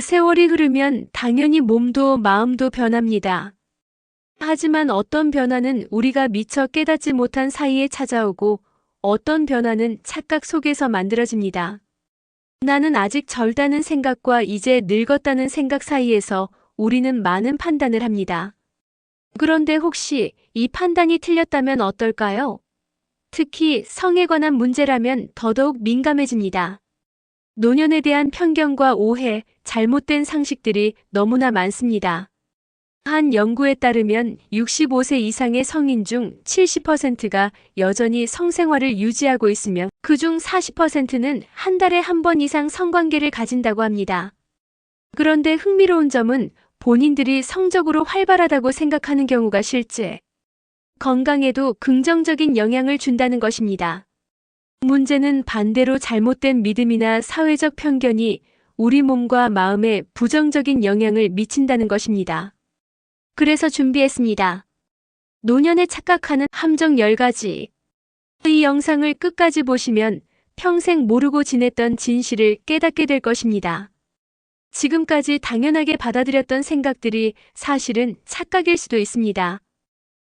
세월이 흐르면 당연히 몸도 마음도 변합니다. 하지만 어떤 변화는 우리가 미처 깨닫지 못한 사이에 찾아오고 어떤 변화는 착각 속에서 만들어집니다. 나는 아직 젊다는 생각과 이제 늙었다는 생각 사이에서 우리는 많은 판단을 합니다. 그런데 혹시 이 판단이 틀렸다면 어떨까요? 특히 성에 관한 문제라면 더더욱 민감해집니다. 노년에 대한 편견과 오해, 잘못된 상식들이 너무나 많습니다. 한 연구에 따르면 65세 이상의 성인 중 70%가 여전히 성생활을 유지하고 있으며 그중 40%는 한 달에 한 번 이상 성관계를 가진다고 합니다. 그런데 흥미로운 점은 본인들이 성적으로 활발하다고 생각하는 경우가 실제 건강에도 긍정적인 영향을 준다는 것입니다. 문제는 반대로 잘못된 믿음이나 사회적 편견이 우리 몸과 마음에 부정적인 영향을 미친다는 것입니다. 그래서 준비했습니다. 노년에 착각하는 함정 10가지. 이 영상을 끝까지 보시면 평생 모르고 지냈던 진실을 깨닫게 될 것입니다. 지금까지 당연하게 받아들였던 생각들이 사실은 착각일 수도 있습니다.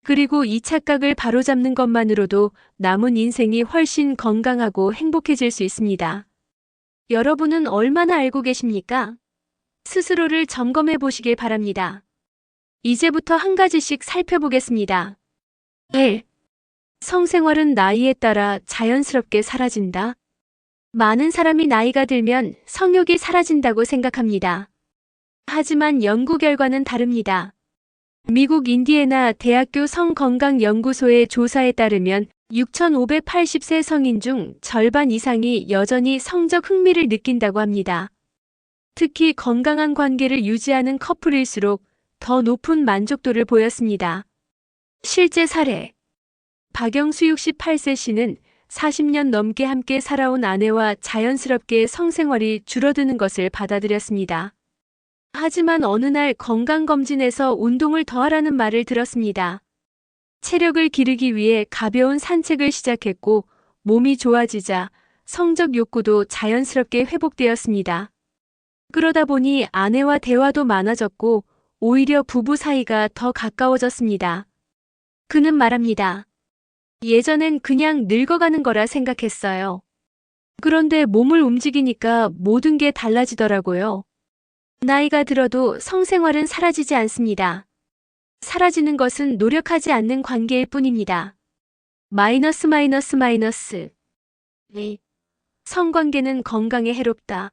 그리고 이 착각을 바로잡는 것만으로도 남은 인생이 훨씬 건강하고 행복해질 수 있습니다. 여러분은 얼마나 알고 계십니까? 스스로를 점검해 보시길 바랍니다. 이제부터 한 가지씩 살펴보겠습니다. 1. 성생활은 나이에 따라 자연스럽게 사라진다. 많은 사람이 나이가 들면 성욕이 사라진다고 생각합니다. 하지만 연구 결과는 다릅니다. 미국 인디애나 대학교 성건강연구소의 조사에 따르면 6,580세 성인 중 절반 이상이 여전히 성적 흥미를 느낀다고 합니다. 특히 건강한 관계를 유지하는 커플일수록 더 높은 만족도를 보였습니다. 실제 사례. 박영수 68세 씨는 40년 넘게 함께 살아온 아내와 자연스럽게 성생활이 줄어드는 것을 받아들였습니다. 하지만 어느 날 건강검진에서 운동을 더 하라는 말을 들었습니다. 체력을 기르기 위해 가벼운 산책을 시작했고 몸이 좋아지자 성적 욕구도 자연스럽게 회복되었습니다. 그러다 보니 아내와 대화도 많아졌고 오히려 부부 사이가 더 가까워졌습니다. 그는 말합니다. 예전엔 그냥 늙어가는 거라 생각했어요. 그런데 몸을 움직이니까 모든 게 달라지더라고요. 나이가 들어도 성생활은 사라지지 않습니다. 사라지는 것은 노력하지 않는 관계일 뿐입니다. 마이너스. 네. 성관계는 건강에 해롭다.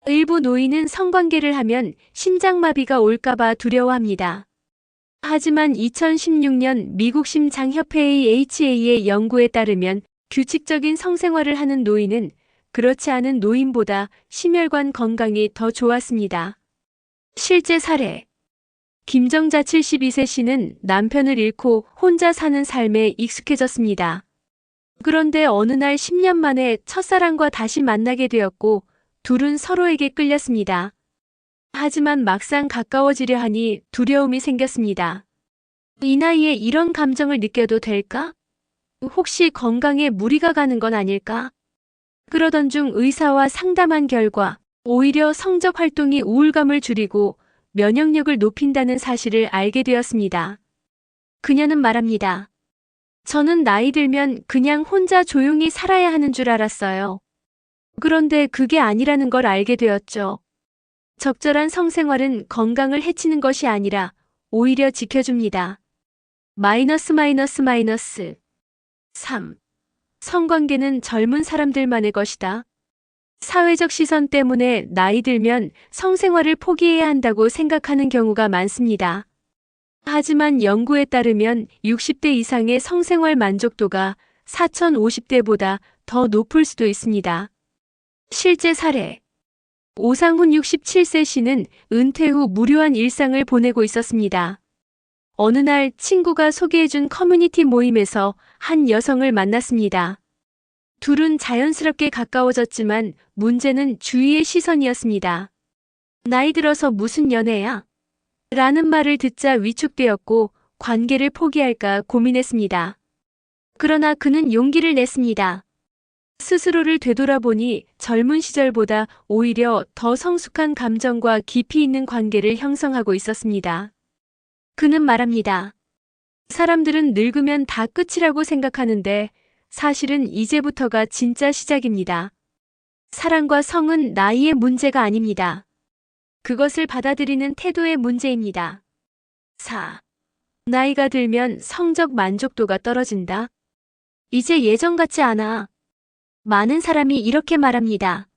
일부 노인은 성관계를 하면 심장마비가 올까봐 두려워합니다. 하지만 2016년 미국 심장협회의 HA의 연구에 따르면 규칙적인 성생활을 하는 노인은 그렇지 않은 노인보다 심혈관 건강이 더 좋았습니다. 실제 사례. 김정자 72세 씨는 남편을 잃고 혼자 사는 삶에 익숙해졌습니다. 그런데 어느 날 10년 만에 첫사랑과 다시 만나게 되었고 둘은 서로에게 끌렸습니다. 하지만 막상 가까워지려 하니 두려움이 생겼습니다. 이 나이에 이런 감정을 느껴도 될까? 혹시 건강에 무리가 가는 건 아닐까? 그러던 중 의사와 상담한 결과 오히려 성적 활동이 우울감을 줄이고 면역력을 높인다는 사실을 알게 되었습니다. 그녀는 말합니다. 저는 나이 들면 그냥 혼자 조용히 살아야 하는 줄 알았어요. 그런데 그게 아니라는 걸 알게 되었죠. 적절한 성생활은 건강을 해치는 것이 아니라 오히려 지켜줍니다. 마이너스. 3. 성관계는 젊은 사람들만의 것이다. 사회적 시선 때문에 나이 들면 성생활을 포기해야 한다고 생각하는 경우가 많습니다. 하지만 연구에 따르면 60대 이상의 성생활 만족도가 4050대보다 더 높을 수도 있습니다. 실제 사례. 오상훈 67세 씨는 은퇴 후 무료한 일상을 보내고 있었습니다. 어느 날 친구가 소개해준 커뮤니티 모임에서 한 여성을 만났습니다. 둘은 자연스럽게 가까워졌지만 문제는 주위의 시선이었습니다. 나이 들어서 무슨 연애야? 라는 말을 듣자 위축되었고 관계를 포기할까 고민했습니다. 그러나 그는 용기를 냈습니다. 스스로를 되돌아보니 젊은 시절보다 오히려 더 성숙한 감정과 깊이 있는 관계를 형성하고 있었습니다. 그는 말합니다. 사람들은 늙으면 다 끝이라고 생각하는데 사실은 이제부터가 진짜 시작입니다. 사랑과 성은 나이의 문제가 아닙니다. 그것을 받아들이는 태도의 문제입니다. 4. 나이가 들면 성적 만족도가 떨어진다. 이제 예전 같지 않아. 많은 사람이 이렇게 말합니다.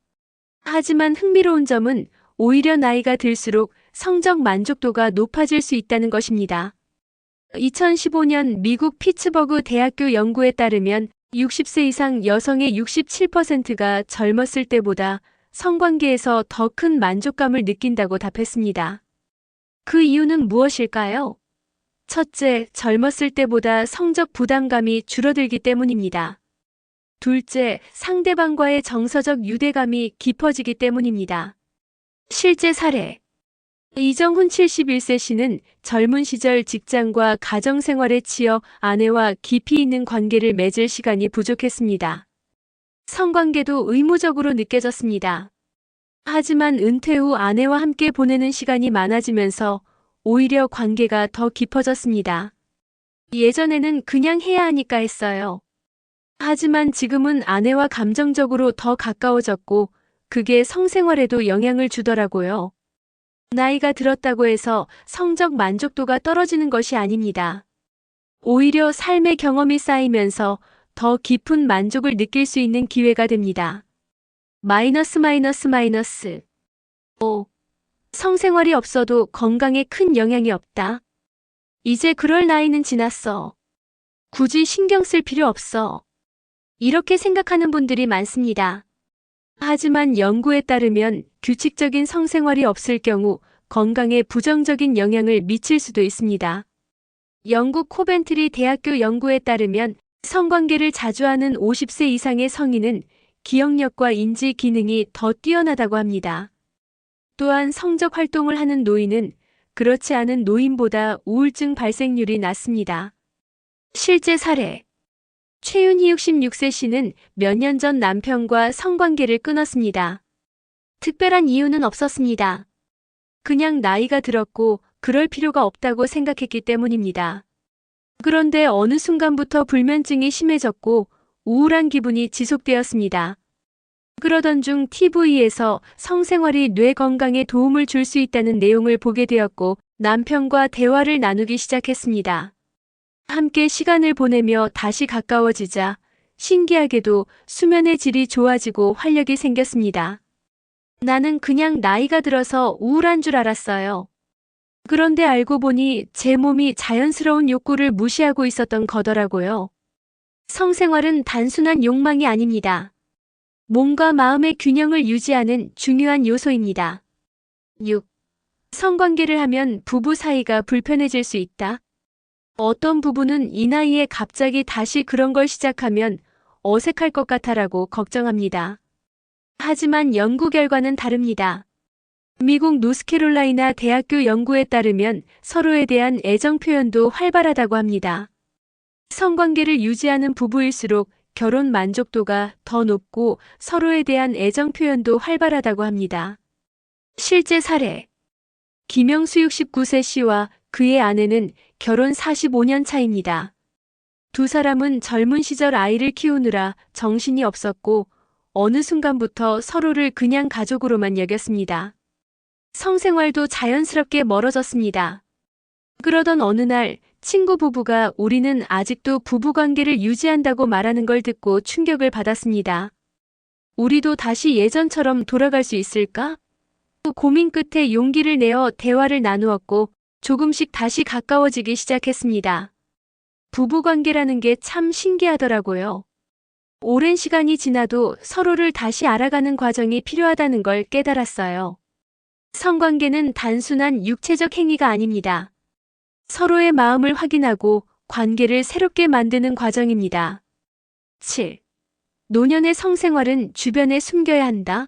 하지만 흥미로운 점은 오히려 나이가 들수록 성적 만족도가 높아질 수 있다는 것입니다. 2015년 미국 피츠버그 대학교 연구에 따르면 60세 이상 여성의 67%가 젊었을 때보다 성관계에서 더 큰 만족감을 느낀다고 답했습니다. 그 이유는 무엇일까요? 첫째, 젊었을 때보다 성적 부담감이 줄어들기 때문입니다. 둘째, 상대방과의 정서적 유대감이 깊어지기 때문입니다. 실제 사례. 이정훈 71세 씨는 젊은 시절 직장과 가정생활에 치여 아내와 깊이 있는 관계를 맺을 시간이 부족했습니다. 성관계도 의무적으로 느껴졌습니다. 하지만 은퇴 후 아내와 함께 보내는 시간이 많아지면서 오히려 관계가 더 깊어졌습니다. 예전에는 그냥 해야 하니까 했어요. 하지만 지금은 아내와 감정적으로 더 가까워졌고 그게 성생활에도 영향을 주더라고요. 나이가 들었다고 해서 성적 만족도가 떨어지는 것이 아닙니다. 오히려 삶의 경험이 쌓이면서 더 깊은 만족을 느낄 수 있는 기회가 됩니다. 마이너스. 5. 성생활이 없어도 건강에 큰 영향이 없다. 이제 그럴 나이는 지났어. 굳이 신경 쓸 필요 없어. 이렇게 생각하는 분들이 많습니다. 하지만 연구에 따르면 규칙적인 성생활이 없을 경우 건강에 부정적인 영향을 미칠 수도 있습니다. 영국 코벤트리 대학교 연구에 따르면 성관계를 자주 하는 50세 이상의 성인은 기억력과 인지 기능이 더 뛰어나다고 합니다. 또한 성적 활동을 하는 노인은 그렇지 않은 노인보다 우울증 발생률이 낮습니다. 실제 사례. 최윤희 66세 씨는 몇 년 전 남편과 성관계를 끊었습니다. 특별한 이유는 없었습니다. 그냥 나이가 들었고 그럴 필요가 없다고 생각했기 때문입니다. 그런데 어느 순간부터 불면증이 심해졌고 우울한 기분이 지속되었습니다. 그러던 중 TV에서 성생활이 뇌 건강에 도움을 줄 수 있다는 내용을 보게 되었고 남편과 대화를 나누기 시작했습니다. 함께 시간을 보내며 다시 가까워지자 신기하게도 수면의 질이 좋아지고 활력이 생겼습니다. 나는 그냥 나이가 들어서 우울한 줄 알았어요. 그런데 알고 보니 제 몸이 자연스러운 욕구를 무시하고 있었던 거더라고요. 성생활은 단순한 욕망이 아닙니다. 몸과 마음의 균형을 유지하는 중요한 요소입니다. 6. 성관계를 하면 부부 사이가 불편해질 수 있다. 어떤 부부는 이 나이에 갑자기 다시 그런 걸 시작하면 어색할 것 같아라고 걱정합니다. 하지만 연구 결과는 다릅니다. 미국 노스캐롤라이나 대학교 연구에 따르면 서로에 대한 애정 표현도 활발하다고 합니다. 성관계를 유지하는 부부일수록 결혼 만족도가 더 높고 서로에 대한 애정 표현도 활발하다고 합니다. 실제 사례. 김영수 69세 씨와 그의 아내는 결혼 45년 차입니다. 두 사람은 젊은 시절 아이를 키우느라 정신이 없었고 어느 순간부터 서로를 그냥 가족으로만 여겼습니다. 성생활도 자연스럽게 멀어졌습니다. 그러던 어느 날 친구 부부가 우리는 아직도 부부관계를 유지한다고 말하는 걸 듣고 충격을 받았습니다. 우리도 다시 예전처럼 돌아갈 수 있을까? 고민 끝에 용기를 내어 대화를 나누었고 조금씩 다시 가까워지기 시작했습니다. 부부관계라는 게 참 신기하더라고요. 오랜 시간이 지나도 서로를 다시 알아가는 과정이 필요하다는 걸 깨달았어요. 성관계는 단순한 육체적 행위가 아닙니다. 서로의 마음을 확인하고 관계를 새롭게 만드는 과정입니다. 7. 노년의 성생활은 주변에 숨겨야 한다.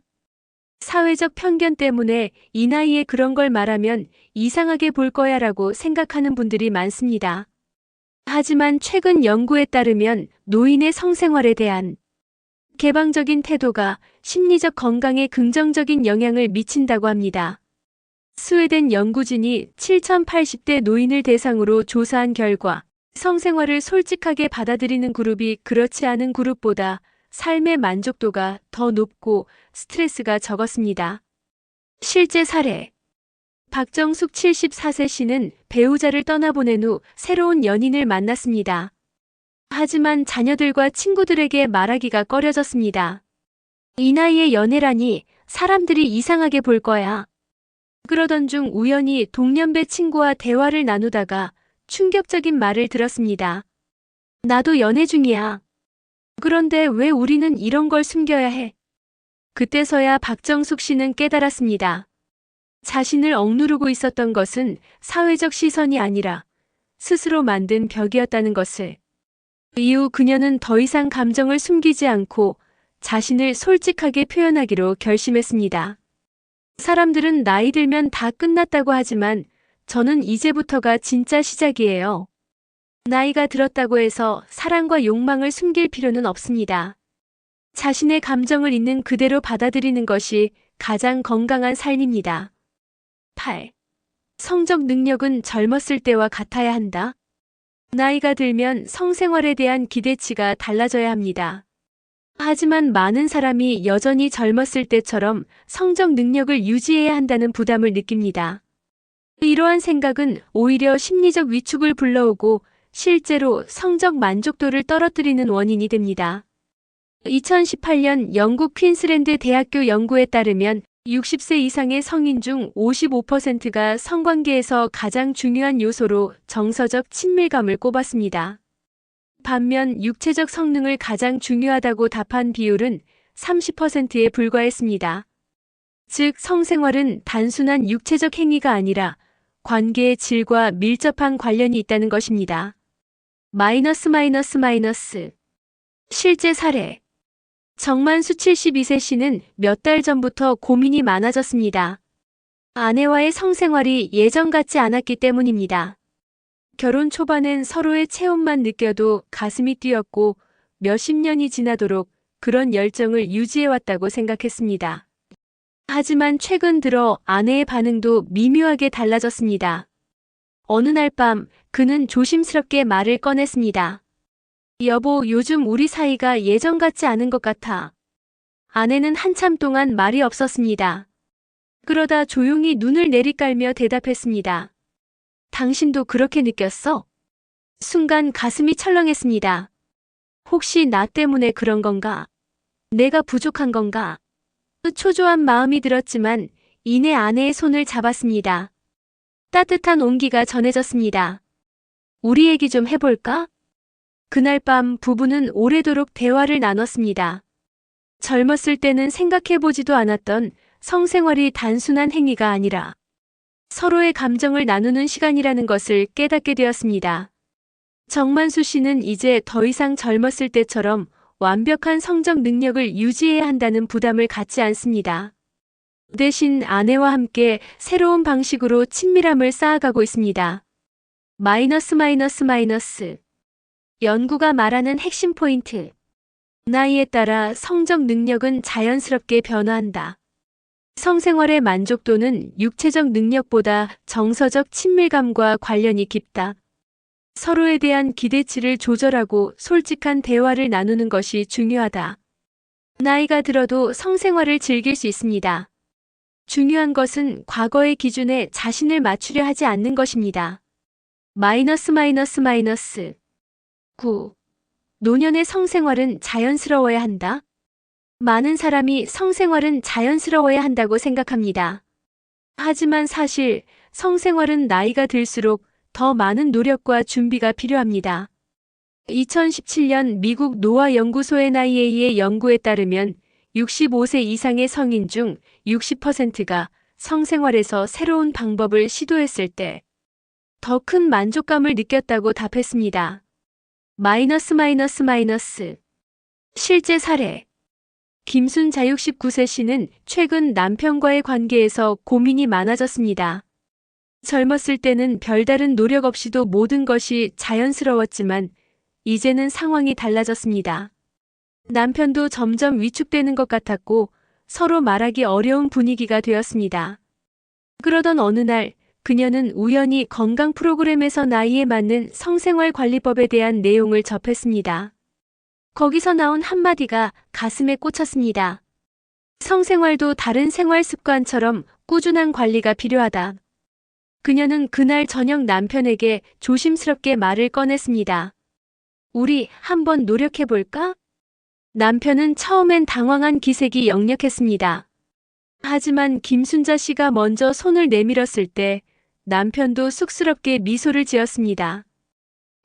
사회적 편견 때문에 이 나이에 그런 걸 말하면 이상하게 볼 거야 라고 생각하는 분들이 많습니다. 하지만 최근 연구에 따르면 노인의 성생활에 대한 개방적인 태도가 심리적 건강에 긍정적인 영향을 미친다고 합니다. 스웨덴 연구진이 7,080대 노인을 대상으로 조사한 결과 성생활을 솔직하게 받아들이는 그룹이 그렇지 않은 그룹보다 삶의 만족도가 더 높고 스트레스가 적었습니다. 실제 사례. 박정숙 74세 씨는 배우자를 떠나보낸 후 새로운 연인을 만났습니다. 하지만 자녀들과 친구들에게 말하기가 꺼려졌습니다. 이 나이에 연애라니 사람들이 이상하게 볼 거야. 그러던 중 우연히 동년배 친구와 대화를 나누다가 충격적인 말을 들었습니다. 나도 연애 중이야. 그런데 왜 우리는 이런 걸 숨겨야 해? 그때서야 박정숙 씨는 깨달았습니다. 자신을 억누르고 있었던 것은 사회적 시선이 아니라 스스로 만든 벽이었다는 것을. 이후 그녀는 더 이상 감정을 숨기지 않고 자신을 솔직하게 표현하기로 결심했습니다. 사람들은 나이 들면 다 끝났다고 하지만 저는 이제부터가 진짜 시작이에요. 나이가 들었다고 해서 사랑과 욕망을 숨길 필요는 없습니다. 자신의 감정을 있는 그대로 받아들이는 것이 가장 건강한 삶입니다. 8. 성적 능력은 젊었을 때와 같아야 한다. 나이가 들면 성생활에 대한 기대치가 달라져야 합니다. 하지만 많은 사람이 여전히 젊었을 때처럼 성적 능력을 유지해야 한다는 부담을 느낍니다. 이러한 생각은 오히려 심리적 위축을 불러오고 실제로 성적 만족도를 떨어뜨리는 원인이 됩니다. 2018년 영국 퀸슬랜드 대학교 연구에 따르면 60세 이상의 성인 중 55%가 성관계에서 가장 중요한 요소로 정서적 친밀감을 꼽았습니다. 반면 육체적 성능을 가장 중요하다고 답한 비율은 30%에 불과했습니다. 즉, 성생활은 단순한 육체적 행위가 아니라 관계의 질과 밀접한 관련이 있다는 것입니다. 실제 사례. 정만수 72세 씨는 몇 달 전부터 고민이 많아졌습니다. 아내와의 성생활이 예전 같지 않았기 때문입니다. 결혼 초반엔 서로의 체온만 느껴도 가슴이 뛰었고 몇십 년이 지나도록 그런 열정을 유지해왔다고 생각했습니다. 하지만 최근 들어 아내의 반응도 미묘하게 달라졌습니다. 어느 날 밤 그는 조심스럽게 말을 꺼냈습니다. 여보, 요즘 우리 사이가 예전 같지 않은 것 같아. 아내는 한참 동안 말이 없었습니다. 그러다 조용히 눈을 내리깔며 대답했습니다. 당신도 그렇게 느꼈어? 순간 가슴이 철렁했습니다. 혹시 나 때문에 그런 건가? 내가 부족한 건가? 초조한 마음이 들었지만 이내 아내의 손을 잡았습니다. 따뜻한 온기가 전해졌습니다. 우리 얘기 좀 해볼까? 그날 밤 부부는 오래도록 대화를 나눴습니다. 젊었을 때는 생각해보지도 않았던 성생활이 단순한 행위가 아니라 서로의 감정을 나누는 시간이라는 것을 깨닫게 되었습니다. 정만수 씨는 이제 더 이상 젊었을 때처럼 완벽한 성적 능력을 유지해야 한다는 부담을 갖지 않습니다. 대신 아내와 함께 새로운 방식으로 친밀함을 쌓아가고 있습니다. 연구가 말하는 핵심 포인트. 나이에 따라 성적 능력은 자연스럽게 변화한다. 성생활의 만족도는 육체적 능력보다 정서적 친밀감과 관련이 깊다. 서로에 대한 기대치를 조절하고 솔직한 대화를 나누는 것이 중요하다. 나이가 들어도 성생활을 즐길 수 있습니다. 중요한 것은 과거의 기준에 자신을 맞추려 하지 않는 것입니다. 9. 노년의 성생활은 자연스러워야 한다. 많은 사람이 성생활은 자연스러워야 한다고 생각합니다. 하지만 사실 성생활은 나이가 들수록 더 많은 노력과 준비가 필요합니다. 2017년 미국 노아 연구소의 NIA의 연구에 따르면 65세 이상의 성인 중 60%가 성생활에서 새로운 방법을 시도했을 때 더 큰 만족감을 느꼈다고 답했습니다. 실제 사례. 김순자 69세 씨는 최근 남편과의 관계에서 고민이 많아졌습니다. 젊었을 때는 별다른 노력 없이도 모든 것이 자연스러웠지만 이제는 상황이 달라졌습니다. 남편도 점점 위축되는 것 같았고 서로 말하기 어려운 분위기가 되었습니다. 그러던 어느 날 그녀는 우연히 건강 프로그램에서 나이에 맞는 성생활 관리법에 대한 내용을 접했습니다. 거기서 나온 한마디가 가슴에 꽂혔습니다. 성생활도 다른 생활 습관처럼 꾸준한 관리가 필요하다. 그녀는 그날 저녁 남편에게 조심스럽게 말을 꺼냈습니다. 우리 한번 노력해볼까? 남편은 처음엔 당황한 기색이 역력했습니다. 하지만 김순자 씨가 먼저 손을 내밀었을 때 남편도 쑥스럽게 미소를 지었습니다.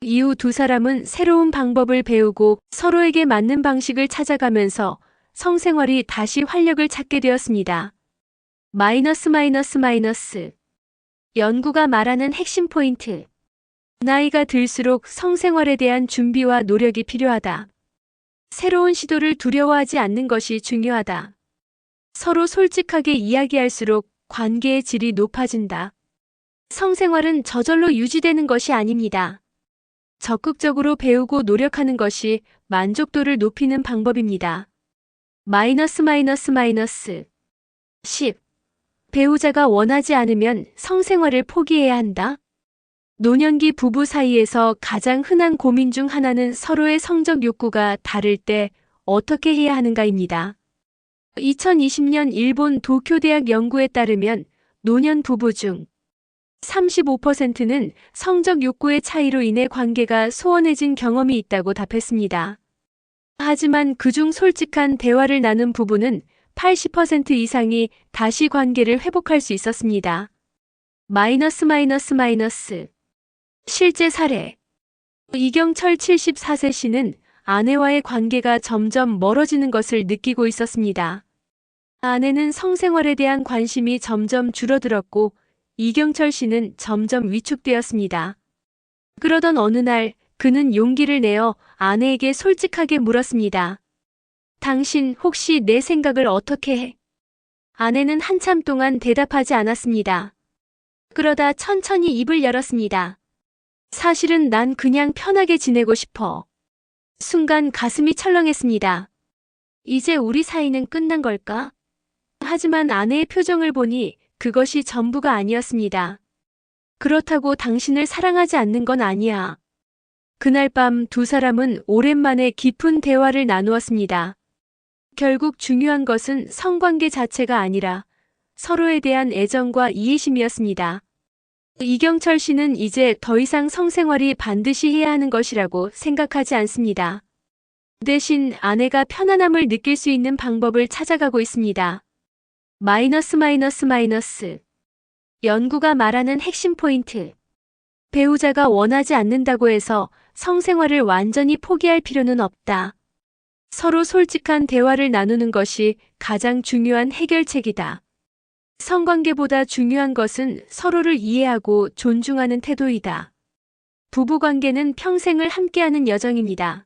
이후 두 사람은 새로운 방법을 배우고 서로에게 맞는 방식을 찾아가면서 성생활이 다시 활력을 찾게 되었습니다. 마이너스. 연구가 말하는 핵심 포인트. 나이가 들수록 성생활에 대한 준비와 노력이 필요하다. 새로운 시도를 두려워하지 않는 것이 중요하다. 서로 솔직하게 이야기할수록 관계의 질이 높아진다. 성생활은 저절로 유지되는 것이 아닙니다. 적극적으로 배우고 노력하는 것이 만족도를 높이는 방법입니다. 마이너스. 10. 배우자가 원하지 않으면 성생활을 포기해야 한다. 노년기 부부 사이에서 가장 흔한 고민 중 하나는 서로의 성적 욕구가 다를 때 어떻게 해야 하는가입니다. 2020년 일본 도쿄대학 연구에 따르면 노년 부부 중 35%는 성적 욕구의 차이로 인해 관계가 소원해진 경험이 있다고 답했습니다. 하지만 그중 솔직한 대화를 나눈 부부는 80% 이상이 다시 관계를 회복할 수 있었습니다. 마이너스. 실제 사례. 이경철 74세 씨는 아내와의 관계가 점점 멀어지는 것을 느끼고 있었습니다. 아내는 성생활에 대한 관심이 점점 줄어들었고 이경철 씨는 점점 위축되었습니다. 그러던 어느 날 그는 용기를 내어 아내에게 솔직하게 물었습니다. 당신 혹시 내 생각을 어떻게 해? 아내는 한참 동안 대답하지 않았습니다. 그러다 천천히 입을 열었습니다. 사실은 난 그냥 편하게 지내고 싶어. 순간 가슴이 철렁했습니다. 이제 우리 사이는 끝난 걸까? 하지만 아내의 표정을 보니 그것이 전부가 아니었습니다. 그렇다고 당신을 사랑하지 않는 건 아니야. 그날 밤 두 사람은 오랜만에 깊은 대화를 나누었습니다. 결국 중요한 것은 성관계 자체가 아니라 서로에 대한 애정과 이해심이었습니다. 이경철 씨는 이제 더 이상 성생활이 반드시 해야 하는 것이라고 생각하지 않습니다. 대신 아내가 편안함을 느낄 수 있는 방법을 찾아가고 있습니다. 마이너스. 연구가 말하는 핵심 포인트. 배우자가 원하지 않는다고 해서 성생활을 완전히 포기할 필요는 없다. 서로 솔직한 대화를 나누는 것이 가장 중요한 해결책이다. 성관계보다 중요한 것은 서로를 이해하고 존중하는 태도이다. 부부관계는 평생을 함께하는 여정입니다.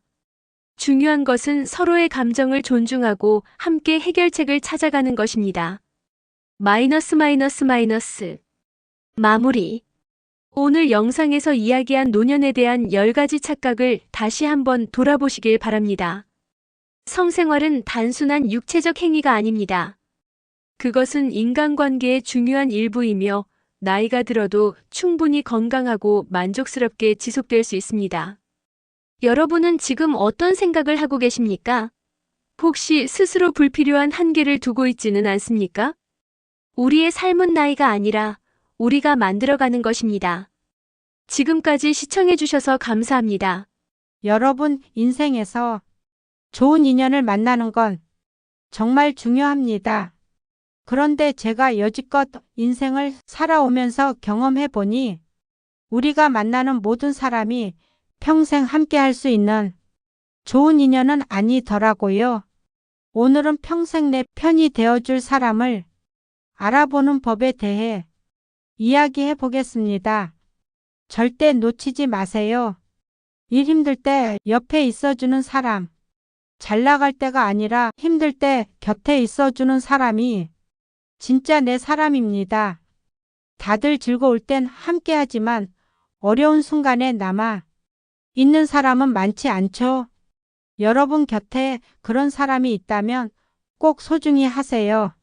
중요한 것은 서로의 감정을 존중하고 함께 해결책을 찾아가는 것입니다. 마이너스. 마무리. 오늘 영상에서 이야기한 노년에 대한 10가지 착각을 다시 한번 돌아보시길 바랍니다. 성생활은 단순한 육체적 행위가 아닙니다. 그것은 인간관계의 중요한 일부이며 나이가 들어도 충분히 건강하고 만족스럽게 지속될 수 있습니다. 여러분은 지금 어떤 생각을 하고 계십니까? 혹시 스스로 불필요한 한계를 두고 있지는 않습니까? 우리의 삶은 나이가 아니라 우리가 만들어가는 것입니다. 지금까지 시청해주셔서 감사합니다. 여러분, 인생에서 좋은 인연을 만나는 건 정말 중요합니다. 그런데 제가 여지껏 인생을 살아오면서 경험해 보니 우리가 만나는 모든 사람이 평생 함께 할 수 있는 좋은 인연은 아니더라고요. 오늘은 평생 내 편이 되어줄 사람을 알아보는 법에 대해 이야기해 보겠습니다. 절대 놓치지 마세요. 일 힘들 때 옆에 있어주는 사람, 잘 나갈 때가 아니라 힘들 때 곁에 있어주는 사람이 진짜 내 사람입니다. 다들 즐거울 땐 함께하지만 어려운 순간에 남아 있는 사람은 많지 않죠. 여러분 곁에 그런 사람이 있다면 꼭 소중히 하세요.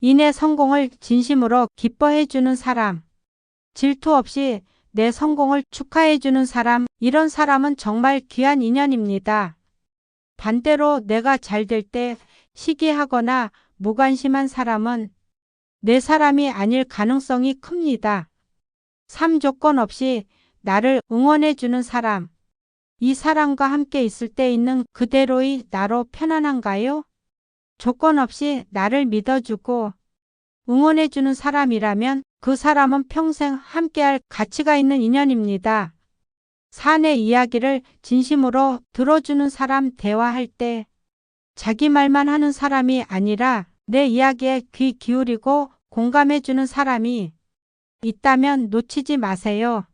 인의 성공을 진심으로 기뻐해 주는 사람, 질투 없이 내 성공을 축하해 주는 사람, 이런 사람은 정말 귀한 인연입니다. 반대로 내가 잘 될 때 시기하거나 무관심한 사람은 내 사람이 아닐 가능성이 큽니다. 3조건 없이 나를 응원해 주는 사람, 이 사람과 함께 있을 때 있는 그대로의 나로 편안한가요? 조건 없이 나를 믿어주고 응원해주는 사람이라면 그 사람은 평생 함께할 가치가 있는 인연입니다. 사내 이야기를 진심으로 들어주는 사람, 대화할 때 자기 말만 하는 사람이 아니라 내 이야기에 귀 기울이고 공감해주는 사람이 있다면 놓치지 마세요.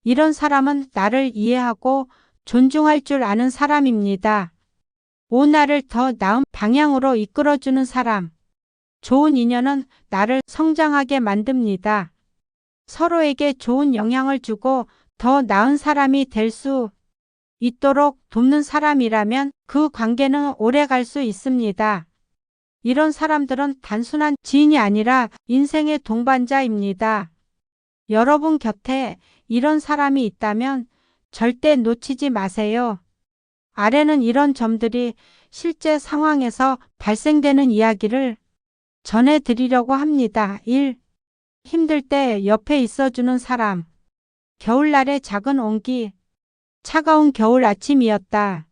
이런 사람은 나를 이해하고 존중할 줄 아는 사람입니다. 오나를 더 나은 방향으로 이끌어주는 사람. 좋은 인연은 나를 성장하게 만듭니다. 서로에게 좋은 영향을 주고 더 나은 사람이 될 수 있도록 돕는 사람이라면 그 관계는 오래 갈 수 있습니다. 이런 사람들은 단순한 지인이 아니라 인생의 동반자입니다. 여러분 곁에 이런 사람이 있다면 절대 놓치지 마세요. 아래는 이런 점들이 실제 상황에서 발생되는 이야기를 전해드리려고 합니다. 1. 힘들 때 옆에 있어주는 사람. 겨울날의 작은 온기. 차가운 겨울 아침이었다.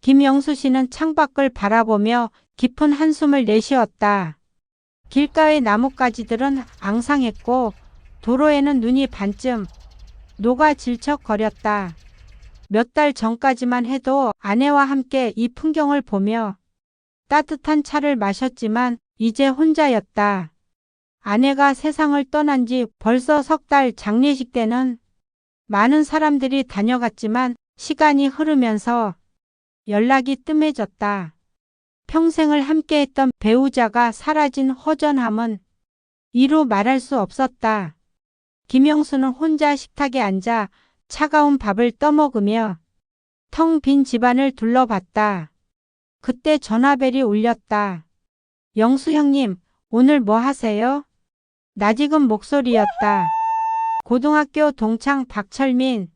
김영수 씨는 창밖을 바라보며 깊은 한숨을 내쉬었다. 길가의 나뭇가지들은 앙상했고 도로에는 눈이 반쯤 녹아 질척거렸다. 몇 달 전까지만 해도 아내와 함께 이 풍경을 보며 따뜻한 차를 마셨지만 이제 혼자였다. 아내가 세상을 떠난 지 벌써 3달. 장례식 때는 많은 사람들이 다녀갔지만 시간이 흐르면서 연락이 뜸해졌다. 평생을 함께했던 배우자가 사라진 허전함은 이루 말할 수 없었다. 김영수는 혼자 식탁에 앉아 차가운 밥을 떠먹으며 텅 빈 집안을 둘러봤다. 그때 전화벨이 울렸다. 영수 형님, 오늘 뭐 하세요? 낯익은 목소리였다. 고등학교 동창 박철민.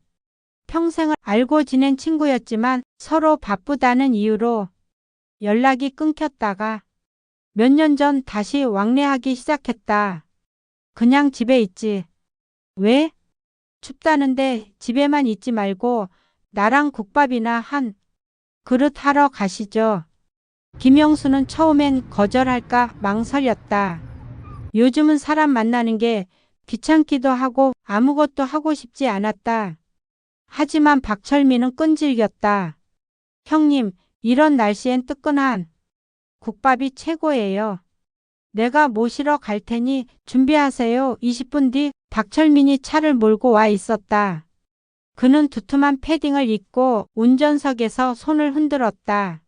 평생을 알고 지낸 친구였지만 서로 바쁘다는 이유로 연락이 끊겼다가 몇 년 전 다시 왕래하기 시작했다. 그냥 집에 있지. 왜? 춥다는데 집에만 있지 말고 나랑 국밥이나 한 그릇 하러 가시죠. 김영수는 처음엔 거절할까 망설였다. 요즘은 사람 만나는 게 귀찮기도 하고 아무것도 하고 싶지 않았다. 하지만 박철민은 끈질겼다. 형님, 이런 날씨엔 뜨끈한 국밥이 최고예요. 내가 모시러 갈 테니 준비하세요. 20분 뒤 박철민이 차를 몰고 와 있었다. 그는 두툼한 패딩을 입고 운전석에서 손을 흔들었다.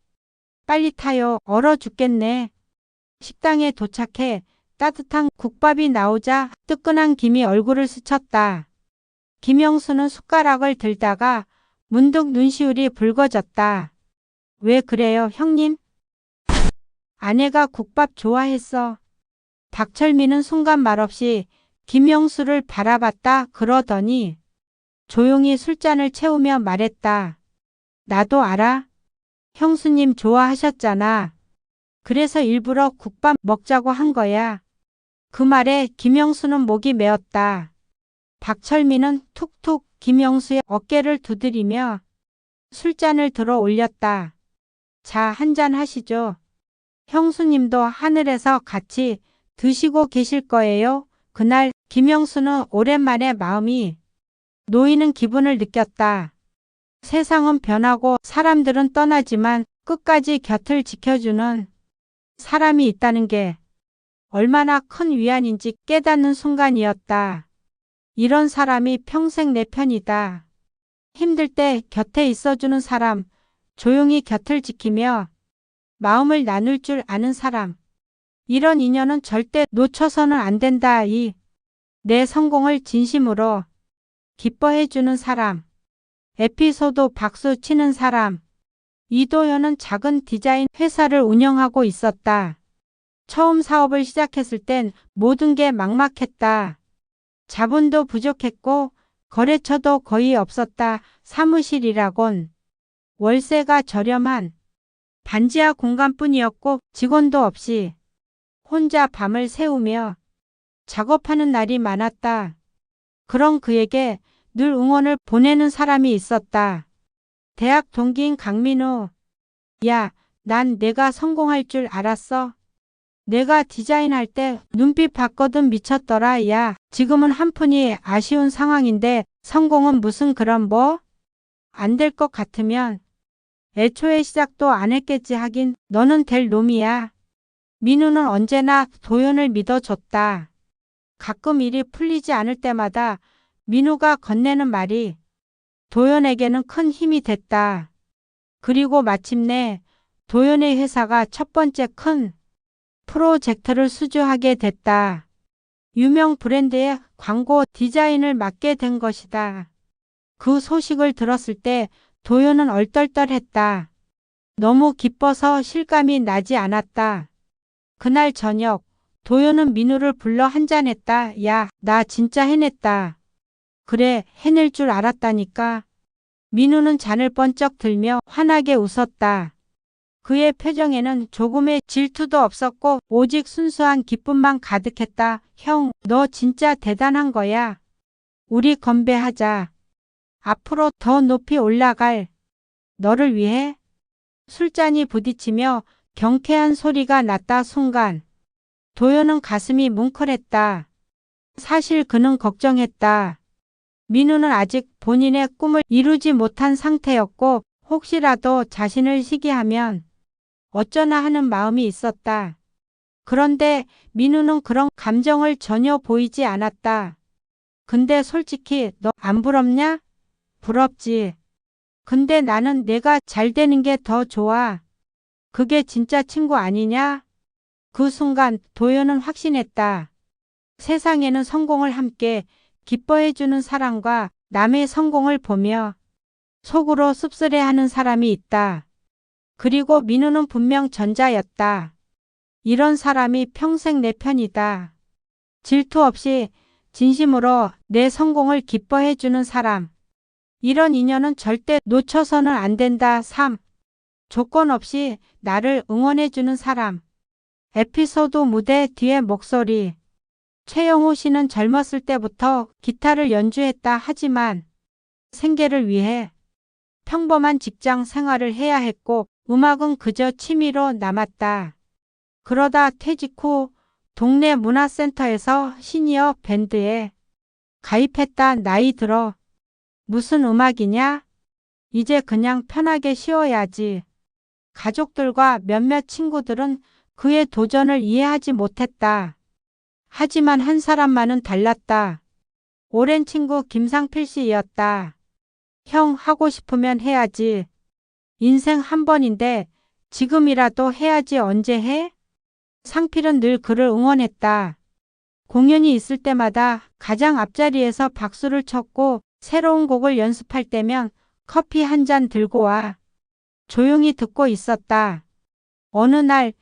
빨리 타요. 얼어 죽겠네. 식당에 도착해 따뜻한 국밥이 나오자 뜨끈한 김이 얼굴을 스쳤다. 김영수는 숟가락을 들다가 문득 눈시울이 붉어졌다. 왜 그래요, 형님? 아내가 국밥 좋아했어. 박철민은 순간 말없이 김영수를 바라봤다. 그러더니 조용히 술잔을 채우며 말했다. 나도 알아. 형수님 좋아하셨잖아. 그래서 일부러 국밥 먹자고 한 거야. 그 말에 김영수는 목이 메었다. 박철민은 툭툭 김영수의 어깨를 두드리며 술잔을 들어 올렸다. 자, 한잔 하시죠. 형수님도 하늘에서 같이 드시고 계실 거예요. 그날 김영수는 오랜만에 마음이 놓이는 기분을 느꼈다. 세상은 변하고 사람들은 떠나지만 끝까지 곁을 지켜주는 사람이 있다는 게 얼마나 큰 위안인지 깨닫는 순간이었다. 이런 사람이 평생 내 편이다. 힘들 때 곁에 있어주는 사람, 조용히 곁을 지키며 마음을 나눌 줄 아는 사람. 이런 인연은 절대 놓쳐서는 안 된다. 내 성공을 진심으로 기뻐해주는 사람. 에피소드 박수 치는 사람. 이도현은 작은 디자인 회사를 운영하고 있었다. 처음 사업을 시작했을 땐 모든 게 막막했다. 자본도 부족했고 거래처도 거의 없었다. 사무실이라곤 월세가 저렴한 반지하 공간뿐이었고 직원도 없이 혼자 밤을 새우며 작업하는 날이 많았다. 그런 그에게 늘 응원을 보내는 사람이 있었다. 대학 동기인 강민우. 야, 난 내가 성공할 줄 알았어. 내가 디자인할 때 눈빛 봤거든. 미쳤더라. 야, 지금은 한푼이 아쉬운 상황인데 성공은 무슨 그런 뭐? 안 될 것 같으면 애초에 시작도 안 했겠지. 하긴 너는 될 놈이야. 민우는 언제나 도연을 믿어줬다. 가끔 일이 풀리지 않을 때마다 민우가 건네는 말이 도연에게는 큰 힘이 됐다. 그리고 마침내 도연의 회사가 첫 번째 큰 프로젝트를 수주하게 됐다. 유명 브랜드의 광고 디자인을 맡게 된 것이다. 그 소식을 들었을 때 도연은 얼떨떨했다. 너무 기뻐서 실감이 나지 않았다. 그날 저녁 도연은 민우를 불러 한잔했다. 야, 나 진짜 해냈다. 그래, 해낼 줄 알았다니까. 민우는 잔을 번쩍 들며 환하게 웃었다. 그의 표정에는 조금의 질투도 없었고 오직 순수한 기쁨만 가득했다. 형, 너 진짜 대단한 거야. 우리 건배하자. 앞으로 더 높이 올라갈 너를 위해. 술잔이 부딪히며 경쾌한 소리가 났다. 순간 도연은 가슴이 뭉클했다. 사실 그는 걱정했다. 민우는 아직 본인의 꿈을 이루지 못한 상태였고 혹시라도 자신을 시기하면 어쩌나 하는 마음이 있었다. 그런데 민우는 그런 감정을 전혀 보이지 않았다. 근데 솔직히 너 안 부럽냐? 부럽지. 근데 나는 내가 잘 되는 게 더 좋아. 그게 진짜 친구 아니냐? 그 순간 도연은 확신했다. 세상에는 성공을 함께 기뻐해주는 사람과 남의 성공을 보며 속으로 씁쓸해하는 사람이 있다. 그리고 민우는 분명 전자였다. 이런 사람이 평생 내 편이다. 질투 없이 진심으로 내 성공을 기뻐해주는 사람. 이런 인연은 절대 놓쳐서는 안 된다. 3. 조건 없이 나를 응원해주는 사람. 에피소드 무대 뒤의 목소리. 최영호 씨는 젊었을 때부터 기타를 연주했다. 하지만 생계를 위해 평범한 직장 생활을 해야 했고 음악은 그저 취미로 남았다. 그러다 퇴직 후 동네 문화센터에서 시니어 밴드에 가입했다. 나이 들어 무슨 음악이냐? 이제 그냥 편하게 쉬어야지. 가족들과 몇몇 친구들은 그의 도전을 이해하지 못했다. 하지만 한 사람만은 달랐다. 오랜 친구 김상필 씨였다. 형, 하고 싶으면 해야지. 인생 한 번인데 지금이라도 해야지. 언제 해? 상필은 늘 그를 응원했다. 공연이 있을 때마다 가장 앞자리에서 박수를 쳤고 새로운 곡을 연습할 때면 커피 한 잔 들고 와. 조용히 듣고 있었다. 어느 날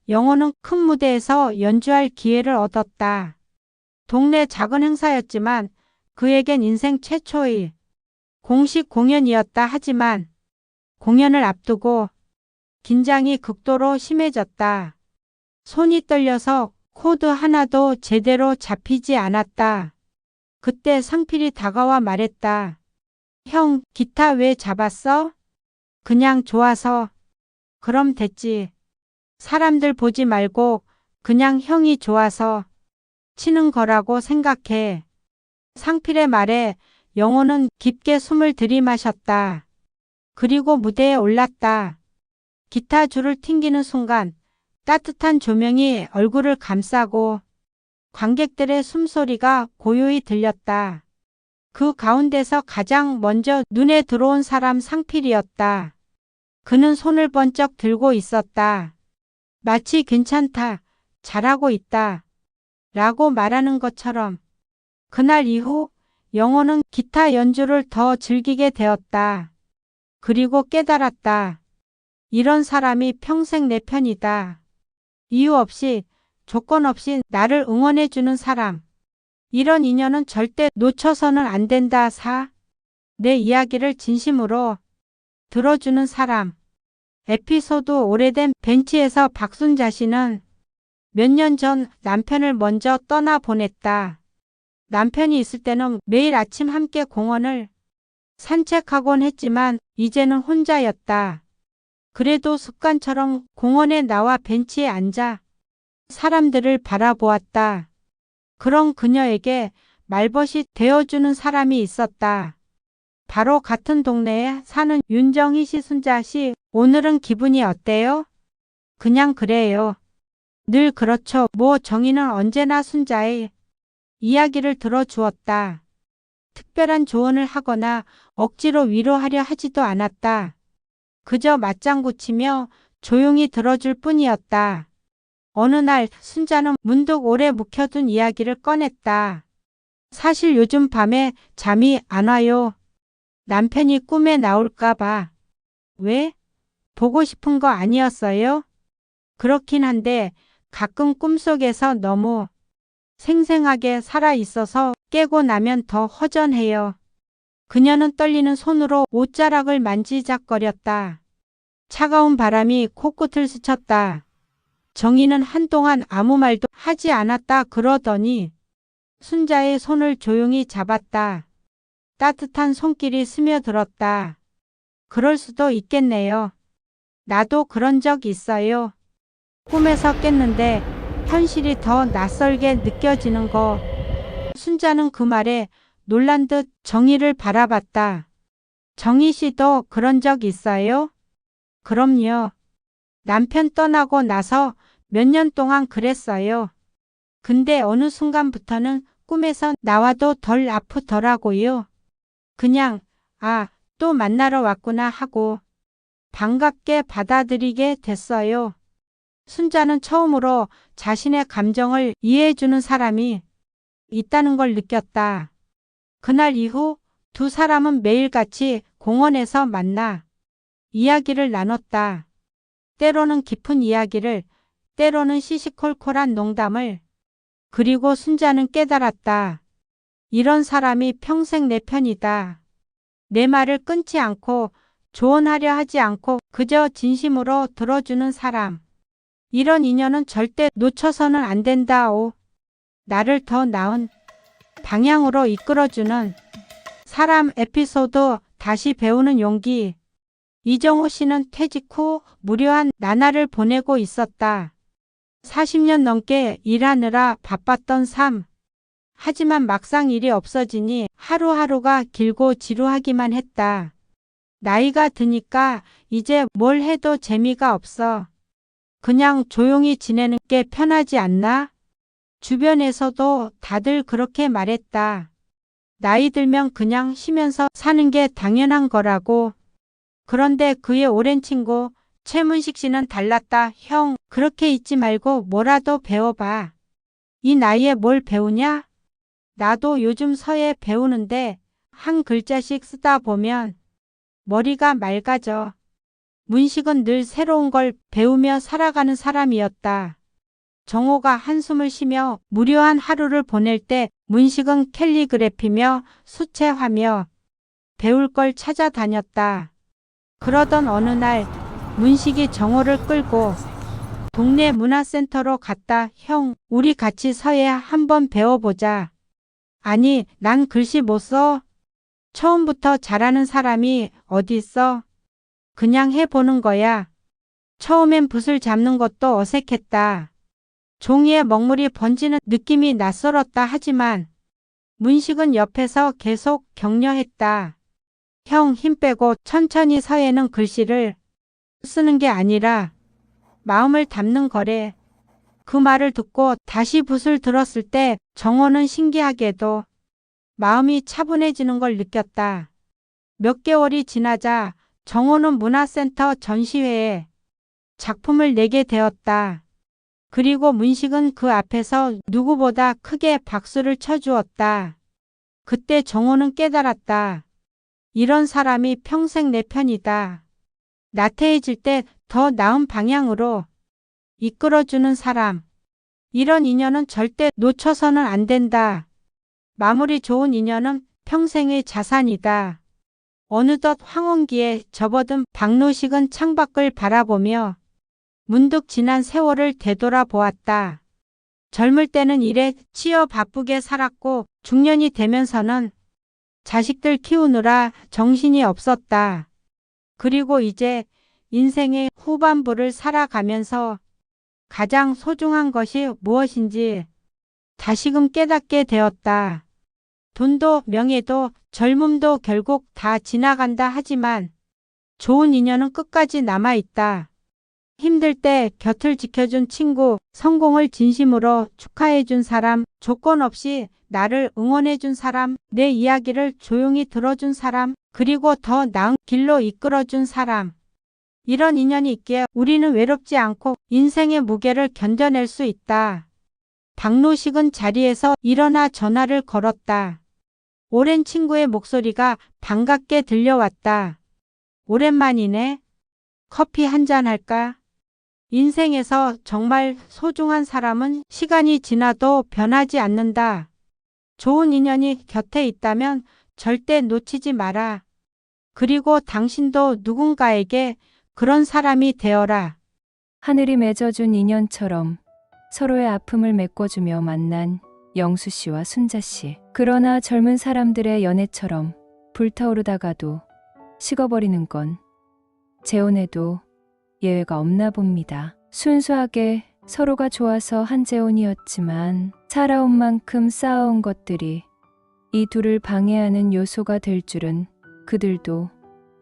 영호는 큰 무대에서 연주할 기회를 얻었다. 동네 작은 행사였지만 그에겐 인생 최초의 공식 공연이었다. 하지만 공연을 앞두고 긴장이 극도로 심해졌다. 손이 떨려서 코드 하나도 제대로 잡히지 않았다. 그때 상필이 다가와 말했다. 형, 기타 왜 잡았어? 그냥 좋아서. 그럼 됐지. 사람들 보지 말고 그냥 형이 좋아서 치는 거라고 생각해. 상필의 말에 영호는 깊게 숨을 들이마셨다. 그리고 무대에 올랐다. 기타 줄을 튕기는 순간 따뜻한 조명이 얼굴을 감싸고 관객들의 숨소리가 고요히 들렸다. 그 가운데서 가장 먼저 눈에 들어온 사람 상필이었다. 그는 손을 번쩍 들고 있었다. 마치 괜찮다, 잘하고 있다 라고 말하는 것처럼. 그날 이후 영호는 기타 연주를 더 즐기게 되었다. 그리고 깨달았다. 이런 사람이 평생 내 편이다. 이유 없이, 조건 없이 나를 응원해주는 사람. 이런 인연은 절대 놓쳐서는 안 된다. 4. 내 이야기를 진심으로 들어주는 사람. 에피소드 오래된 벤치에서 박순자 씨는 몇 년 전 남편을 먼저 떠나보냈다. 남편이 있을 때는 매일 아침 함께 공원을 산책하곤 했지만 이제는 혼자였다. 그래도 습관처럼 공원에 나와 벤치에 앉아 사람들을 바라보았다. 그런 그녀에게 말벗이 되어주는 사람이 있었다. 바로 같은 동네에 사는 윤정희 씨. 순자 씨, 오늘은 기분이 어때요? 그냥 그래요. 늘 그렇죠. 뭐 정희는 언제나 순자의 이야기를 들어주었다. 특별한 조언을 하거나 억지로 위로하려 하지도 않았다. 그저 맞장구 치며 조용히 들어줄 뿐이었다. 어느 날 순자는 문득 오래 묵혀둔 이야기를 꺼냈다. 사실 요즘 밤에 잠이 안 와요. 남편이 꿈에 나올까 봐. 왜? 보고 싶은 거 아니었어요? 그렇긴 한데 가끔 꿈속에서 너무 생생하게 살아 있어서 깨고 나면 더 허전해요. 그녀는 떨리는 손으로 옷자락을 만지작거렸다. 차가운 바람이 코끝을 스쳤다. 정희는 한동안 아무 말도 하지 않았다. 그러더니 순자의 손을 조용히 잡았다. 따뜻한 손길이 스며들었다. 그럴 수도 있겠네요. 나도 그런 적 있어요. 꿈에서 깼는데 현실이 더 낯설게 느껴지는 거. 순자는 그 말에 놀란 듯 정희를 바라봤다. 정희 씨도 그런 적 있어요? 그럼요. 남편 떠나고 나서 몇 년 동안 그랬어요. 근데 어느 순간부터는 꿈에서 나와도 덜 아프더라고요. 그냥 또 만나러 왔구나 하고 반갑게 받아들이게 됐어요. 순자는 처음으로 자신의 감정을 이해해주는 사람이 있다는 걸 느꼈다. 그날 이후 두 사람은 매일같이 공원에서 만나 이야기를 나눴다. 때로는 깊은 이야기를, 때로는 시시콜콜한 농담을. 그리고 순자는 깨달았다. 이런 사람이 평생 내 편이다. 내 말을 끊지 않고 조언하려 하지 않고 그저 진심으로 들어주는 사람. 이런 인연은 절대 놓쳐서는 안 된다. 5. 나를 더 나은 방향으로 이끌어주는 사람. 에피소드 다시 배우는 용기. 이정호 씨는 퇴직 후 무료한 나날을 보내고 있었다. 40년 넘게 일하느라 바빴던 삶. 하지만 막상 일이 없어지니 하루하루가 길고 지루하기만 했다. 나이가 드니까 이제 뭘 해도 재미가 없어. 그냥 조용히 지내는 게 편하지 않나? 주변에서도 다들 그렇게 말했다. 나이 들면 그냥 쉬면서 사는 게 당연한 거라고. 그런데 그의 오랜 친구 최문식 씨는 달랐다. 형, 그렇게 있지 말고 뭐라도 배워봐. 이 나이에 뭘 배우냐? 나도 요즘 서예 배우는데 한 글자씩 쓰다 보면 머리가 맑아져. 문식은 늘 새로운 걸 배우며 살아가는 사람이었다. 정호가 한숨을 쉬며 무료한 하루를 보낼 때 문식은 캘리그래피며 수채화며 배울 걸 찾아다녔다. 그러던 어느 날 문식이 정호를 끌고 동네 문화센터로 갔다. 형, 우리 같이 서예 한번 배워보자. 아니, 난 글씨 못 써. 처음부터 잘하는 사람이 어딨어? 그냥 해보는 거야. 처음엔 붓을 잡는 것도 어색했다. 종이에 먹물이 번지는 느낌이 낯설었다. 하지만 문식은 옆에서 계속 격려했다. 형, 힘 빼고 천천히. 서예는 글씨를 쓰는 게 아니라 마음을 담는 거래. 그 말을 듣고 다시 붓을 들었을 때 정호는 신기하게도 마음이 차분해지는 걸 느꼈다. 몇 개월이 지나자 정호는 문화센터 전시회에 작품을 내게 되었다. 그리고 문식은 그 앞에서 누구보다 크게 박수를 쳐주었다. 그때 정호는 깨달았다. 이런 사람이 평생 내 편이다. 나태해질 때 더 나은 방향으로 이끌어주는 사람. 이런 인연은 절대 놓쳐서는 안 된다. 마무리 좋은 인연은 평생의 자산이다. 어느덧 황혼기에 접어든 박노식은 창밖을 바라보며 문득 지난 세월을 되돌아보았다. 젊을 때는 일에 치여 바쁘게 살았고 중년이 되면서는 자식들 키우느라 정신이 없었다. 그리고 이제 인생의 후반부를 살아가면서 가장 소중한 것이 무엇인지 다시금 깨닫게 되었다. 돈도 명예도 젊음도 결국 다 지나간다 하지만 좋은 인연은 끝까지 남아있다. 힘들 때 곁을 지켜준 친구, 성공을 진심으로 축하해준 사람, 조건 없이 나를 응원해준 사람, 내 이야기를 조용히 들어준 사람, 그리고 더 나은 길로 이끌어준 사람. 이런 인연이 있기에 우리는 외롭지 않고 인생의 무게를 견뎌낼 수 있다. 박노식은 자리에서 일어나 전화를 걸었다. 오랜 친구의 목소리가 반갑게 들려왔다. 오랜만이네. 커피 한잔 할까? 인생에서 정말 소중한 사람은 시간이 지나도 변하지 않는다. 좋은 인연이 곁에 있다면 절대 놓치지 마라. 그리고 당신도 누군가에게 그런 사람이 되어라. 하늘이 맺어준 인연처럼 서로의 아픔을 메꿔주며 만난 영수 씨와 순자 씨. 그러나 젊은 사람들의 연애처럼 불타오르다가도 식어버리는 건 재혼에도 예외가 없나 봅니다. 순수하게 서로가 좋아서 한 재혼이었지만 살아온 만큼 쌓아온 것들이 이 둘을 방해하는 요소가 될 줄은 그들도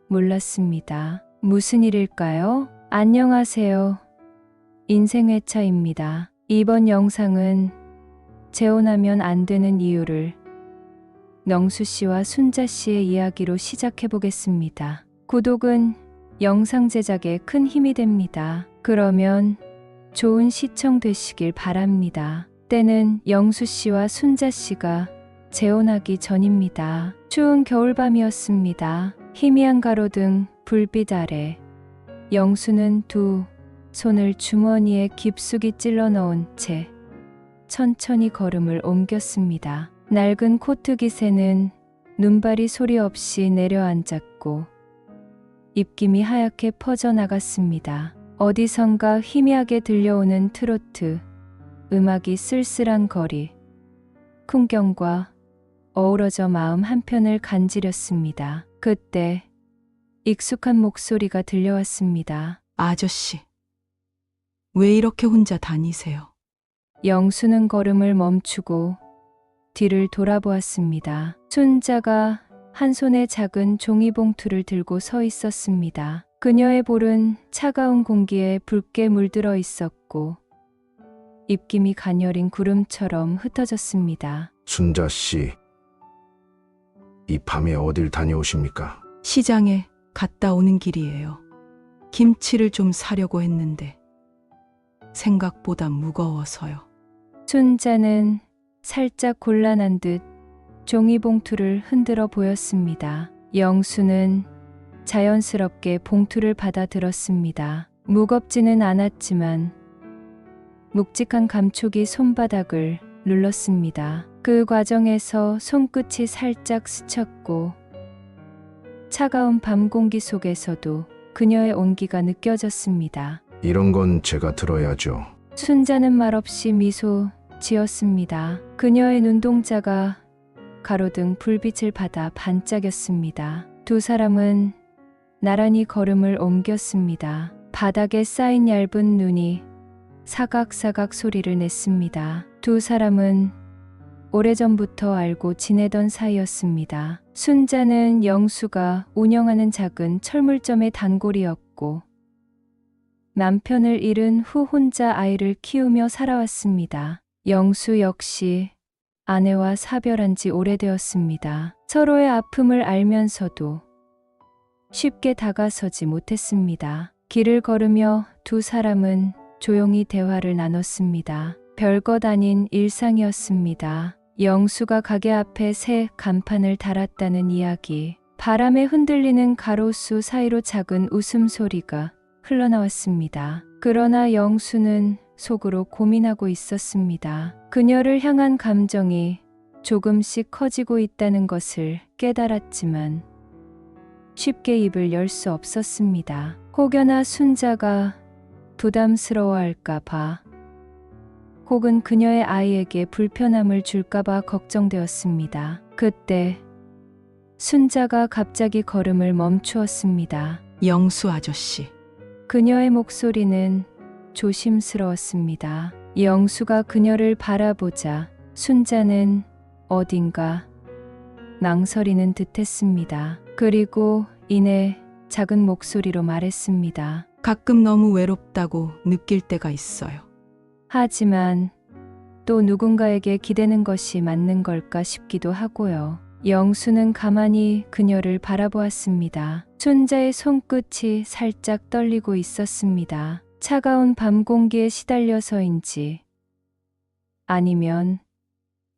몰랐습니다. 무슨 일일까요? 안녕하세요. 인생회차입니다. 이번 영상은 재혼하면 안 되는 이유를 영수 씨와 순자 씨의 이야기로 시작해 보겠습니다. 구독은 영상 제작에 큰 힘이 됩니다. 그러면 좋은 시청 되시길 바랍니다. 때는 영수 씨와 순자 씨가 재혼하기 전입니다. 추운 겨울밤이었습니다. 희미한 가로등 불빛 아래 영수는 두 손을 주머니에 깊숙이 찔러 넣은 채 천천히 걸음을 옮겼습니다. 낡은 코트 기세는 눈발이 소리 없이 내려앉았고 입김이 하얗게 퍼져나갔습니다. 어디선가 희미하게 들려오는 트로트 음악이 쓸쓸한 거리 풍경과 어우러져 마음 한편을 간지렸습니다. 그때 익숙한 목소리가 들려왔습니다. 아저씨, 왜 이렇게 혼자 다니세요? 영수는 걸음을 멈추고 뒤를 돌아보았습니다. 순자가 한 손에 작은 종이봉투를 들고 서 있었습니다. 그녀의 볼은 차가운 공기에 붉게 물들어 있었고 입김이 가녀린 구름처럼 흩어졌습니다. 순자 씨, 이 밤에 어딜 다녀오십니까? 시장에 갔다 오는 길이에요. 김치를 좀 사려고 했는데 생각보다 무거워서요. 순자는 살짝 곤란한 듯 종이봉투를 흔들어 보였습니다. 영수는 자연스럽게 봉투를 받아들었습니다. 무겁지는 않았지만 묵직한 감촉이 손바닥을 눌렀습니다. 그 과정에서 손끝이 살짝 스쳤고 차가운 밤 공기 속에서도 그녀의 온기가 느껴졌습니다. 이런 건 제가 들어야죠. 순자는 말없이 미소 지었습니다. 그녀의 눈동자가 가로등 불빛을 받아 반짝였습니다. 두 사람은 나란히 걸음을 옮겼습니다. 바닥에 쌓인 얇은 눈이 사각사각 소리를 냈습니다. 두 사람은 오래전부터 알고 지내던 사이였습니다. 순자는 영수가 운영하는 작은 철물점의 단골이었고 남편을 잃은 후 혼자 아이를 키우며 살아왔습니다. 영수 역시 아내와 사별한 지 오래되었습니다. 서로의 아픔을 알면서도 쉽게 다가서지 못했습니다. 길을 걸으며 두 사람은 조용히 대화를 나눴습니다. 별것 아닌 일상이었습니다. 영수가 가게 앞에 새 간판을 달았다는 이야기, 바람에 흔들리는 가로수 사이로 작은 웃음소리가 흘러나왔습니다. 그러나 영수는 속으로 고민하고 있었습니다. 그녀를 향한 감정이 조금씩 커지고 있다는 것을 깨달았지만 쉽게 입을 열 수 없었습니다. 혹여나 순자가 부담스러워할까봐 혹은 그녀의 아이에게 불편함을 줄까봐 걱정되었습니다. 그때 순자가 갑자기 걸음을 멈추었습니다. 영수 아저씨. 그녀의 목소리는 조심스러웠습니다. 영수가 그녀를 바라보자 순자는 어딘가 망설이는 듯했습니다. 그리고 이내 작은 목소리로 말했습니다. 가끔 너무 외롭다고 느낄 때가 있어요. 하지만 또 누군가에게 기대는 것이 맞는 걸까 싶기도 하고요. 영수는 가만히 그녀를 바라보았습니다. 순자의 손끝이 살짝 떨리고 있었습니다. 차가운 밤 공기에 시달려서인지 아니면